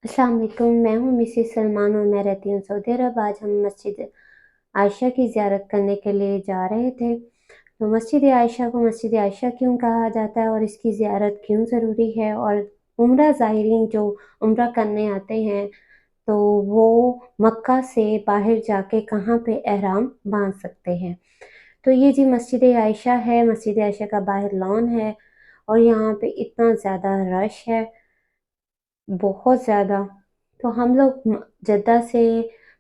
अस्सलाम वालेकुम, मैं हूँ मिसेस सलमान और मैं रहती हूँ सऊदी अरब। आज हम मस्जिद आयशा की ज़ियारत करने के लिए जा रहे थे। तो मस्जिद आयशा को मस्जिद आयशा क्यों कहा जाता है और इसकी ज़ियारत क्यों ज़रूरी है, और उम्रा ज़ायरीन जो उम्रा करने आते हैं तो वो मक्का से बाहर जाके कहाँ पे एहराम बाँध सकते हैं। तो ये जी मस्जिद आयशा है, मस्जिद आयशा का बाहर लॉन है और यहाँ पे इतना ज़्यादा रश है, बहुत ज़्यादा। तो हम लोग जद्दा से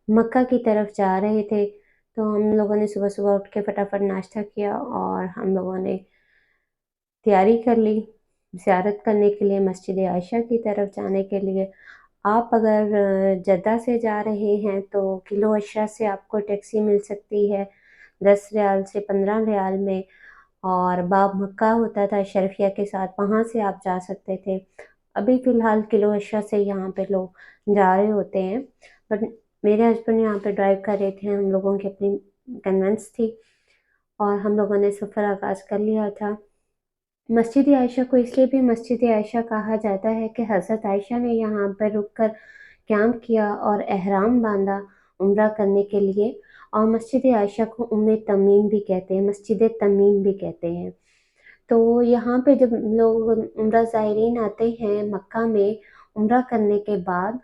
मक्का की तरफ जा रहे थे, तो हम लोगों ने सुबह-सुबह उठ के फटाफट नाश्ता किया और हम लोगों ने तैयारी कर ली, ज़ियारत करने के लिए, मस्जिद आयशा की तरफ जाने के लिए। आप अगर जद्दा से जा रहे हैं, तो किलो अशरा से आपको टैक्सी मिल सकती है, 10 रियाल से 15 रियाल में। और बाब मक्का होता था शरफिया के साथ, वहाँ से आप जा सकते थे। अभी फ़िलहाल किलो अशरा से यहाँ पे लोग जा रहे होते हैं, बट मेरे हस्बैंड यहाँ पे ड्राइव कर रहे थे, हम लोगों की अपनी कन्वेंस थी और हम लोगों ने सफ़र आगाज़ कर लिया था। मस्जिद आयशा को इसलिए भी मस्जिद आयशा कहा जाता है कि हज़रत आयशा ने यहाँ पर रुककर क़याम किया और एहराम बाँधा उम्रा करने के लिए, और मस्जिद आयशा को उम्मे तमीम भी कहते हैं, मस्जिद तमीम भी कहते हैं। तो यहाँ पे जब लोग उम्रा ज़ायरीन आते हैं मक्का में उम्रा करने के बाद,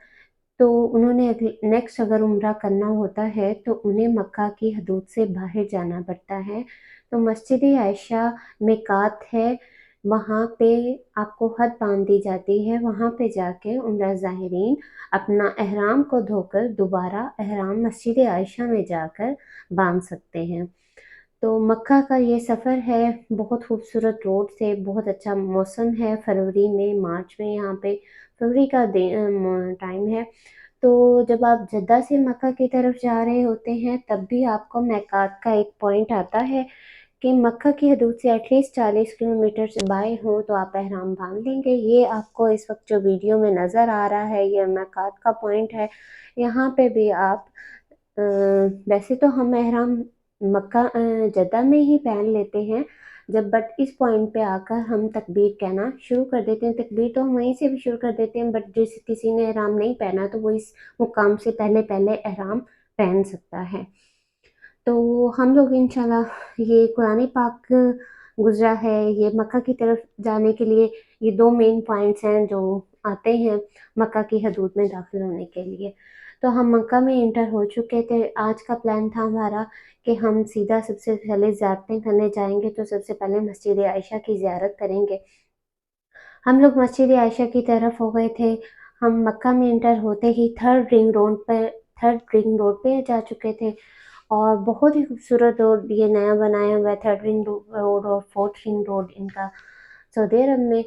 तो उन्होंने नेक्स्ट अगर उम्रा करना होता है तो उन्हें मक्का की हदूद से बाहर जाना पड़ता है। तो मस्जिद आयशा मिकात है, वहाँ पे आपको हद बाँध दी जाती है, वहाँ पे जाके उम्रा ज़ाहिरीन अपना एहराम को धोकर दोबारा एहराम मस्जिद आयशा में जाकर बाँध सकते हैं। तो मक्का का ये सफ़र है, बहुत खूबसूरत रोड से, बहुत अच्छा मौसम है, फरवरी में, मार्च में यहाँ पे फरवरी का टाइम है। तो जब आप जद्दा से मक्का की तरफ जा रहे होते हैं, तब भी आपको मिकात का एक पॉइंट आता है कि मक्का की हदूद से एटलीस्ट 40 किलोमीटर से बाएँ हों तो आप एहराम बाँध लेंगे। ये आपको इस वक़्त जो वीडियो में नज़र आ रहा है, ये मिकात का पॉइंट है। यहाँ पे भी आप वैसे तो हम एहराम जद्दा में ही पहन लेते हैं, बट इस पॉइंट पे आकर हम तकबीर कहना शुरू कर देते हैं। तकबीर तो हम वहीं से भी शुरू कर देते हैं, बट जिस किसी ने एहराम नहीं पहना तो वो इस मुकाम से पहले एहराम पहन सकता है। तो हम लोग इंशाल्लाह ये कुरान पाक गुज़रा है, ये मक्का की तरफ जाने के लिए ये 2 मेन पॉइंट्स हैं जो आते हैं मक्का की हदूद में दाखिल होने के लिए। तो हम मक्का में एंटर हो चुके थे। आज का प्लान था हमारा कि हम सीधा सबसे पहले ज़ियारतें करने जाएँगे, तो सबसे पहले मस्जिद आयशा की ज़ियारत करेंगे। हम लोग मस्जिद आयशा की तरफ हो गए थे। हम मक्का में एंटर होते ही थर्ड रिंग रोड पे जा चुके थे और बहुत ही खूबसूरत रोड ये नया बनाया हुआ है, थर्ड रिंग रोड और फोर्थ रिंग रोड इनका सऊदी अरब में।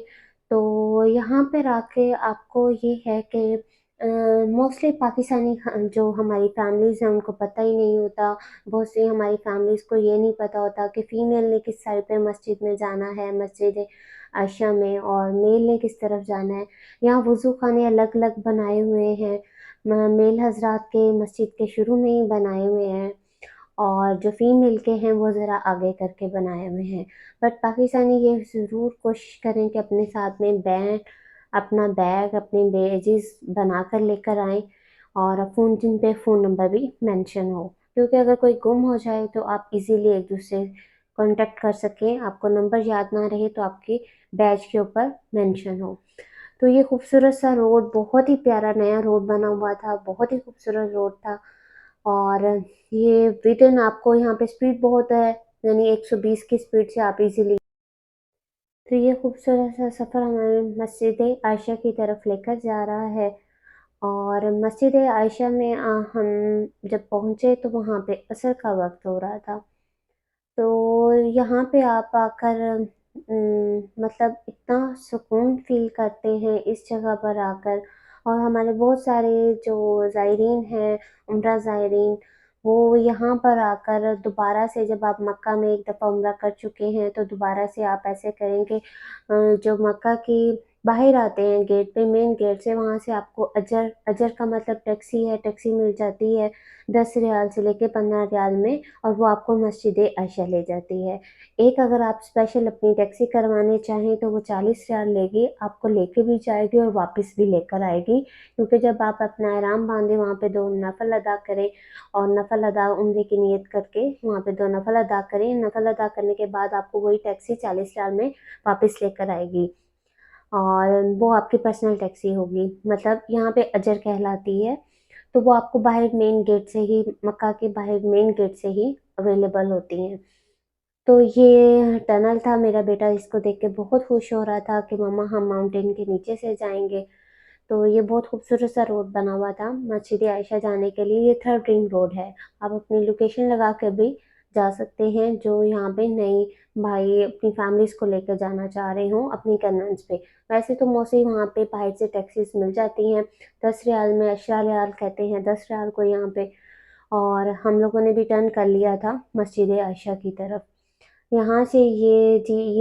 तो यहाँ पर आके आपको ये है कि मोस्टली पाकिस्तानी जो हमारी फैमिलीज़ हैं उनको पता ही नहीं होता। बहुत सी हमारी फैमिलीज़ को ये नहीं पता होता कि फ़ीमेल ने किस साइड पे मस्जिद में जाना है, मस्जिद आयशा में, और मेल ने किस तरफ जाना है। यहाँ वज़ू ख़ाने अलग-अलग बनाए हुए हैं। मेल हज़रात के मस्जिद के शुरू में ही बनाए हुए हैं और जो फ़ीमेल के हैं वो ज़रा आगे करके बनाए हुए हैं। बट पाकिस्तानी ये ज़रूर कोशिश करें कि अपने साथ में अपना बैग, अपने बैजेज़ बनाकर लेकर आएँ और जिन पे फ़ोन नंबर भी मेंशन हो। क्योंकि अगर कोई गुम हो जाए तो आप इज़िली एक-दूसरे कॉन्टैक्ट कर सकें, आपको नंबर याद ना रहे तो आपके बैज के ऊपर मेंशन हो। तो ये खूबसूरत सा रोड, बहुत ही प्यारा नया रोड बना हुआ था, बहुत ही खूबसूरत रोड था और ये विदिन आपको यहाँ पे स्पीड बहुत है, यानी 120 की स्पीड से आप इज़िली। तो ये खूबसूरत सा सफ़र हमें मस्जिद आयशा की तरफ लेकर जा रहा है और मस्जिद आयशा में हम जब पहुँचे तो वहाँ पे असर का वक़्त हो रहा था। तो यहाँ पे आप आकर मतलब इतना सुकून फ़ील करते हैं इस जगह पर आकर, और हमारे बहुत सारे जो ज़ायरीन हैं, उम्रा ज़ायरीन, वो यहाँ पर आकर दोबारा से, जब आप मक्का में एक दफ़ा उम्रा कर चुके हैं, तो दोबारा से आप ऐसे करें कि जो मक्का की बाहर आते हैं गेट पे, मेन गेट से, वहाँ से आपको अजर, अजर का मतलब टैक्सी है, टैक्सी मिल जाती है 10 रियाल से लेके 15 रियाल में, और वो आपको मस्जिद आयशा ले जाती है। एक अगर आप स्पेशल अपनी टैक्सी करवाने चाहें तो वो 40 रियाल लेगी, आपको लेके भी जाएगी और वापस भी लेकर आएगी, क्योंकि जब आप अपना ihram बांधे वहाँ पे 2 नफल अदा करें, और नफल अदा उम्रे की नीयत करके वहाँ पे 2 नफल अदा करें, नफल अदा करने के बाद आपको वही टैक्सी 40 रियाल में वापस लेकर आएगी, और वो आपकी पर्सनल टैक्सी होगी, मतलब यहाँ पे अजर कहलाती है। तो वो आपको बाहर मेन गेट से ही, मक्का के बाहर मेन गेट से ही अवेलेबल होती हैं। तो ये टनल था, मेरा बेटा इसको देख के बहुत खुश हो रहा था कि मम्मा हम माउंटेन के नीचे से जाएंगे। तो ये बहुत खूबसूरत सा रोड बना हुआ था मस्जिद आयशा जाने के लिए। ये 3rd रिंग रोड है, आप अपनी लोकेशन लगा कर भी जा सकते हैं, जो यहाँ पे नई भाई अपनी फैमिलीज को लेकर जाना चाह रहे हों अपनी कन्वेंस पे। वैसे तो मोस्टली वहाँ पे बाहर से टैक्सीज मिल जाती हैं 10 रियाल में, 18 रियाल कहते हैं 10 रियाल को यहाँ पे। और हम लोगों ने भी टर्न कर लिया था मस्जिद आयशा की तरफ। यहाँ से ये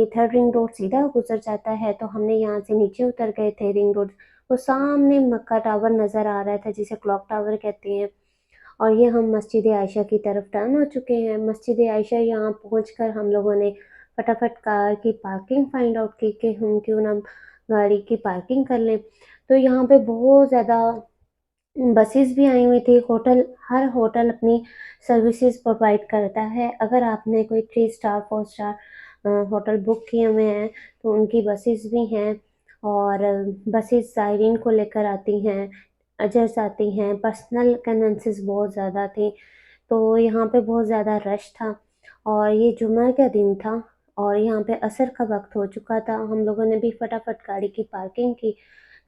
3rd रिंग रोड सीधा गुजर जाता है, तो हमने यहाँ से नीचे उतर गए थे रिंग रोड। वो सामने मक्का टावर नज़र आ रहा था, जिसे क्लॉक टावर कहते हैं। और ये हम मस्जिद आयशा की तरफ टर्न हो चुके हैं। मस्जिद आयशा यहाँ पहुँचकर हम लोगों ने फटाफट कार की पार्किंग फाइंड आउट की कि हम क्यों ना गाड़ी की पार्किंग कर लें। तो यहाँ पे बहुत ज़्यादा बसेस भी आई हुई थी। हर होटल अपनी सर्विसेज प्रोवाइड करता है। अगर आपने कोई 3 स्टार 4 स्टार होटल बुक किए हुए हैं तो उनकी बसेस भी हैं, और बसेस ज़ायरीन को लेकर आती हैं, अजर्स आती हैं। पर्सनल कन्वेंसेस बहुत ज़्यादा थी, तो यहाँ पे बहुत ज़्यादा रश था, और ये जुम्मे का दिन था, और यहाँ पे असर का वक्त हो चुका था। हम लोगों ने भी फटाफट गाड़ी की पार्किंग की।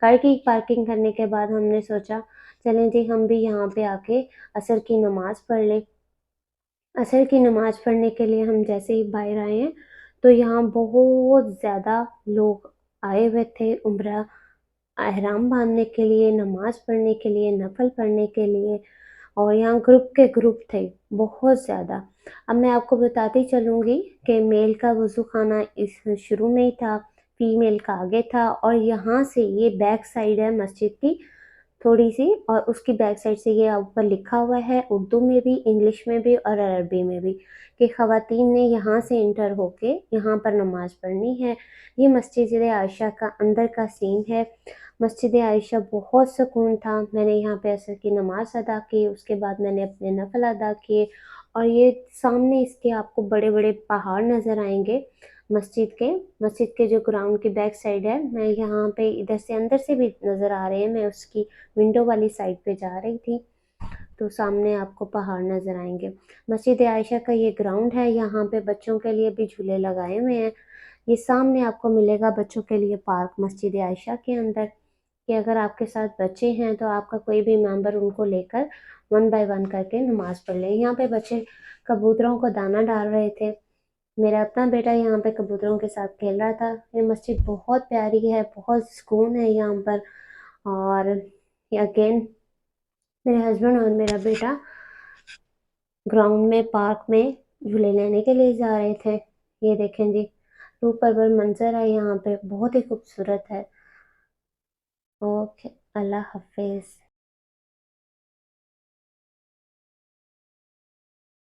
गाड़ी की पार्किंग करने के बाद हमने सोचा चलें जी हम भी यहाँ पे आके असर की नमाज़ पढ़ लें। असर की नमाज़ पढ़ने के लिए हम जैसे ही बाहर आए हैं, तो यहाँ बहुत ज़्यादा लोग आए हुए थे उम्रा एहराम बांधने के लिए, नमाज़ पढ़ने के लिए, नफल पढ़ने के लिए, और यहाँ ग्रुप के ग्रुप थे, बहुत ज़्यादा। अब मैं आपको बताती चलूँगी कि मेल का वज़ू खाना इस शुरू में ही था, फीमेल का आगे था, और यहाँ से ये बैक साइड है मस्जिद की थोड़ी-सी, और उसकी बैक साइड से ये ऊपर लिखा हुआ है उर्दू में भी, इंग्लिश में भी और अरबी में भी, कि ख़वातीन ने यहाँ से एंटर होके यहाँ पर नमाज़ पढ़नी है। ये मस्जिद आयशा का अंदर का सीन है। मस्जिद आयशा बहुत सुकून था। मैंने यहाँ पे असर की नमाज़ अदा की, उसके बाद मैंने अपने नफ़ल अदा किए, और ये सामने इसके आपको बड़े-बड़े पहाड़ नज़र आएँगे मस्जिद के जो ग्राउंड की बैक साइड है। मैं यहाँ पे इधर से अंदर से भी नज़र आ रहे हैं, मैं उसकी विंडो वाली साइड पे जा रही थी, तो सामने आपको पहाड़ नज़र आएँगे। मस्जिद आयशा का ये ग्राउंड है, यहाँ पे बच्चों के लिए भी झूले लगाए हुए हैं। ये सामने आपको मिलेगा बच्चों के लिए पार्क मस्जिद आयशा के अंदर, कि अगर आपके साथ बच्चे हैं तो आपका कोई भी मेंबर उनको लेकर 1 बाय 1 करके नमाज़ पढ़ लें। यहाँ पे बच्चे कबूतरों को दाना डाल रहे थे। मेरा अपना बेटा यहाँ पे कबूतरों के साथ खेल रहा था। ये मस्जिद बहुत प्यारी है, बहुत सुकून है यहाँ पर। और अगेन मेरे हस्बैंड और मेरा बेटा ग्राउंड में पार्क में झूले लेने के लिए जा रहे थे। ये देखें जी, रूह परवर मंजर है यहाँ पे, बहुत ही खूबसूरत है। ओके, अल्लाह हाफिज़।